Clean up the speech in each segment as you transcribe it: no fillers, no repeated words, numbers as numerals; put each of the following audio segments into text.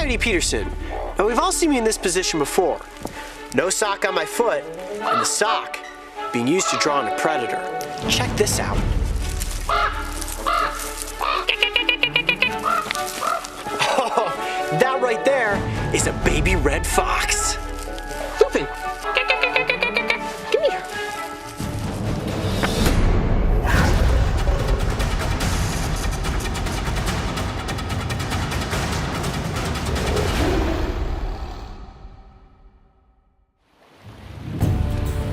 Coyote Peterson. Now we've all seen me in this position before. No sock on my foot, and the sock being used to draw on a predator. Check this out. Oh, that right there is a baby red fox. Lupin, come here.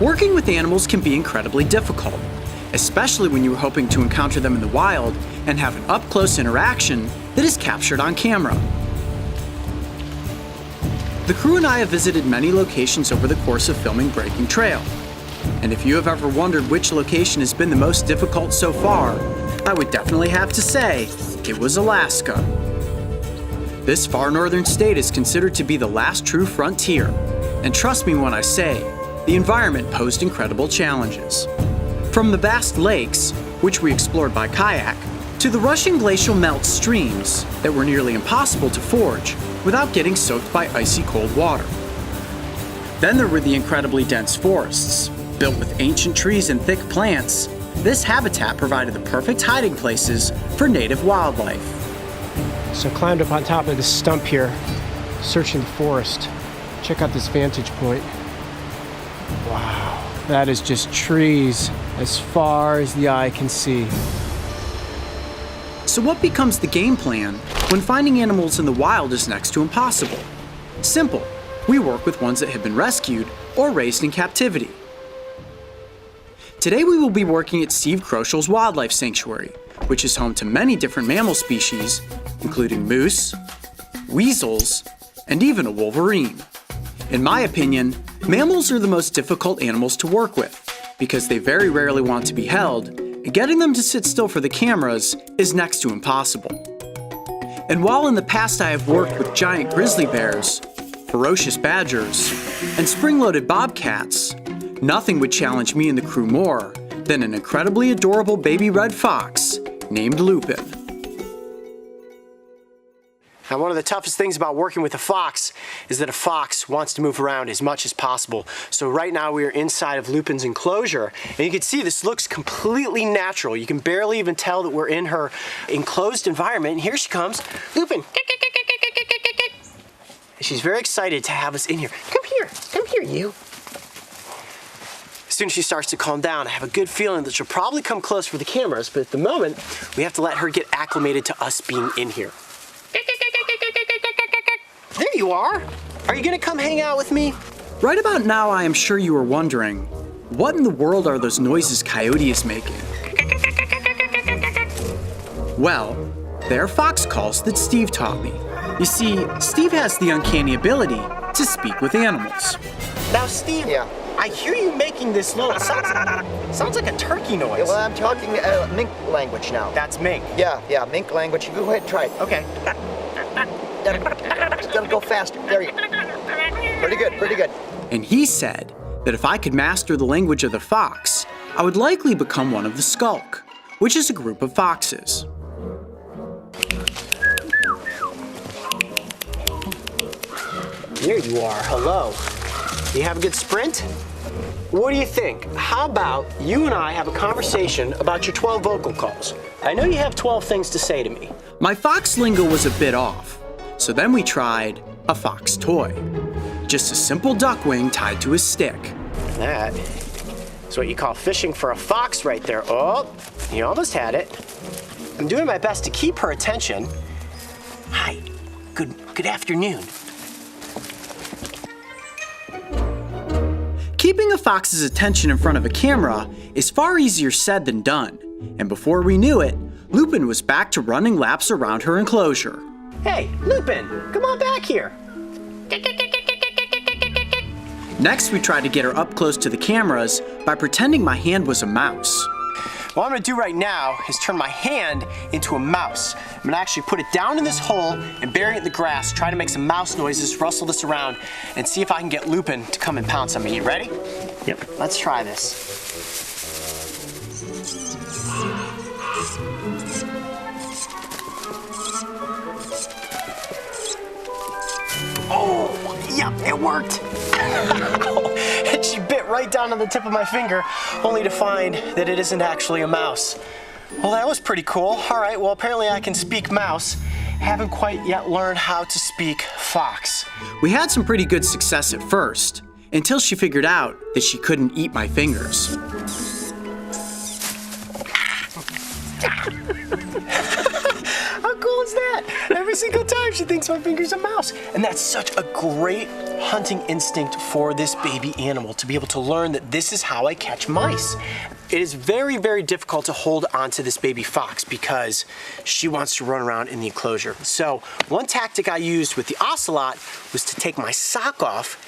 Working with animals can be incredibly difficult, especially when you're hoping to encounter them in the wild and have an up-close interaction that is captured on camera. The crew and I have visited many locations over the course of filming Breaking Trail. And if you have ever wondered which location has been the most difficult so far, I would definitely have to say it was Alaska. This far northern state is considered to be the last true frontier, and trust me when I say, the environment posed incredible challenges. From the vast lakes, which we explored by kayak, to the rushing glacial melt streams that were nearly impossible to forge without getting soaked by icy cold water. Then there were the incredibly dense forests. Built with ancient trees and thick plants, this habitat provided the perfect hiding places for native wildlife. So I climbed up on top of this stump here, searching the forest. Check out this vantage point. Wow, that is just trees as far as the eye can see. So what becomes the game plan when finding animals in the wild is next to impossible? Simple. We work with ones that have been rescued or raised in captivity. Today we will be working at Steve Krochel's Wildlife Sanctuary, which is home to many different mammal species, including moose, weasels, and even a wolverine. In my opinion, mammals are the most difficult animals to work with because they very rarely want to be held, and getting them to sit still for the cameras is next to impossible. And while in the past I have worked with giant grizzly bears, ferocious badgers, and spring-loaded bobcats, nothing would challenge me and the crew more than an incredibly adorable baby red fox named Lupin. Now, one of the toughest things about working with a fox is that a fox wants to move around as much as possible. So right now we are inside of Lupin's enclosure, and you can see this looks completely natural. You can barely even tell that we're in her enclosed environment. And here she comes, Lupin. She's very excited to have us in here. Come here, you. As soon as she starts to calm down, I have a good feeling that she'll probably come close for the cameras, but at the moment, we have to let her get acclimated to us being in here. There you are. Are you gonna come hang out with me? Right about now, I am sure you are wondering, what in the world are those noises Coyote is making? Well, they're fox calls that Steve taught me. You see, Steve has the uncanny ability to speak with animals. Now, Steve, Yeah. I hear you making this little, sounds like a turkey noise. Well, I'm talking mink language now. That's mink. Yeah, mink language. You go ahead and try it. Okay. Gotta go faster. There you go. Pretty good. And he said that if I could master the language of the fox, I would likely become one of the skulk, which is a group of foxes. Here you are, hello. You have a good sprint? What do you think? How about you and I have a conversation about your 12 vocal calls? I know you have 12 things to say to me. My fox lingo was a bit off, so then we tried a fox toy. Just a simple duck wing tied to a stick. That is what you call fishing for a fox right there. Oh, you almost had it. I'm doing my best to keep her attention. Hi, good afternoon. Keeping a fox's attention in front of a camera is far easier said than done, and before we knew it, Lupin was back to running laps around her enclosure. Hey, Lupin, come on back here. Next, we tried to get her up close to the cameras by pretending my hand was a mouse. What I'm gonna do right now is turn my hand into a mouse. I'm gonna actually put it down in this hole and bury it in the grass, try to make some mouse noises, rustle this around, and see if I can get Lupin to come and pounce on me. You ready? Yep. Let's try this. It worked! And she bit right down on the tip of my finger, only to find that it isn't actually a mouse. Well, that was pretty cool. All right, well, apparently I can speak mouse. Haven't quite yet learned how to speak fox. We had some pretty good success at first, until she figured out that she couldn't eat my fingers. How cool is that? Every single time she thinks my finger's a mouse. And that's such a great hunting instinct for this baby animal, to be able to learn that this is how I catch mice. It is very, very difficult to hold onto this baby fox because she wants to run around in the enclosure. So one tactic I used with the ocelot was to take my sock off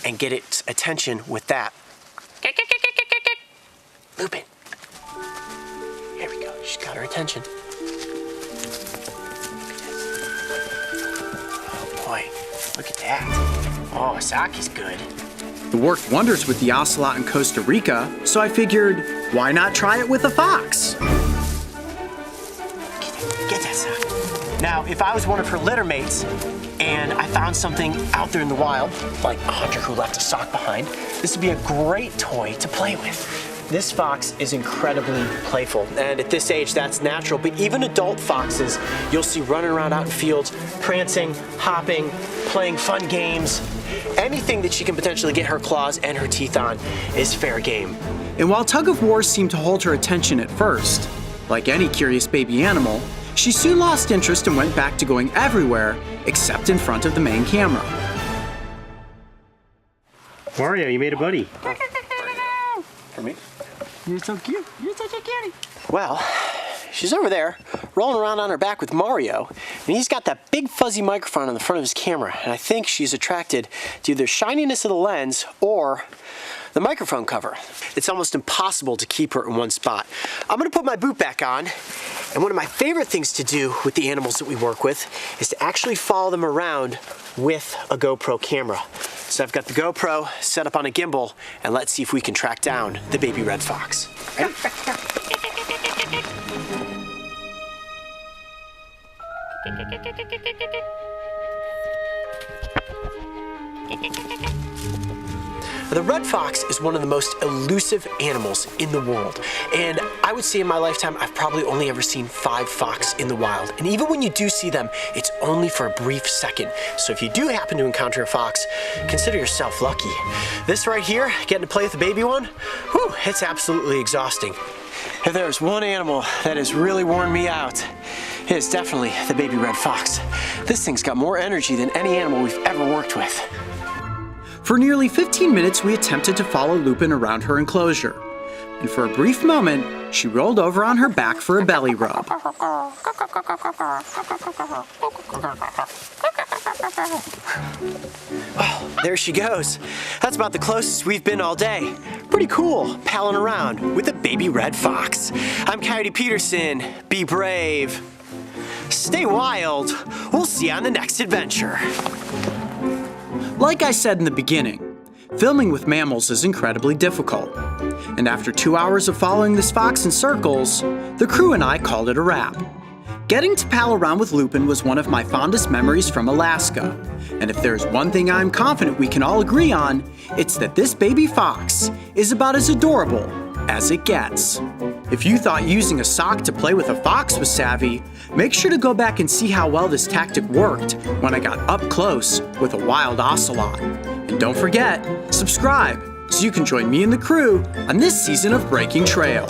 and get its attention with that. Lupin. Here we go. She's got her attention. Oh boy, look at that. Oh, sock is good. It worked wonders with the ocelot in Costa Rica, so I figured, why not try it with a fox? Get that sock. Now, if I was one of her litter mates and I found something out there in the wild, like a hunter who left a sock behind, this would be a great toy to play with. This fox is incredibly playful, and at this age, that's natural, but even adult foxes, you'll see running around out in fields, prancing, hopping, playing fun games. Anything that she can potentially get her claws and her teeth on is fair game. And while tug of war seemed to hold her attention at first, like any curious baby animal, she soon lost interest and went back to going everywhere except in front of the main camera. Mario, you made a buddy. For me? You're so cute. You're such a cutie. Well, she's over there rolling around on her back with Mario, and he's got that big fuzzy microphone on the front of his camera, and I think she's attracted to either shininess of the lens or the microphone cover. It's almost impossible to keep her in one spot. I'm gonna put my boot back on, and one of my favorite things to do with the animals that we work with is to actually follow them around with a GoPro camera. So I've got the GoPro set up on a gimbal, and let's see if we can track down the baby red fox. Ready? The red fox is one of the most elusive animals in the world, and I would say in my lifetime I've probably only ever seen 5 fox in the wild, and even when you do see them, it's only for a brief second. So if you do happen to encounter a fox, consider yourself lucky. This right here, getting to play with the baby one, whew, it's absolutely exhausting. If there's one animal that has really worn me out, it's definitely the baby red fox. This thing's got more energy than any animal we've ever worked with. For nearly 15 minutes, we attempted to follow Lupin around her enclosure. And for a brief moment, she rolled over on her back for a belly rub. Oh, there she goes. That's about the closest we've been all day. Pretty cool, palling around with a baby red fox. I'm Coyote Peterson. Be brave. Stay wild. We'll see you on the next adventure. Like I said in the beginning, filming with mammals is incredibly difficult. And after 2 hours of following this fox in circles, the crew and I called it a wrap. Getting to pal around with Lupin was one of my fondest memories from Alaska. And if there's one thing I'm confident we can all agree on, it's that this baby fox is about as adorable as it gets. If you thought using a sock to play with a fox was savvy, make sure to go back and see how well this tactic worked when I got up close with a wild ocelot. And don't forget, subscribe so you can join me and the crew on this season of Breaking Trail.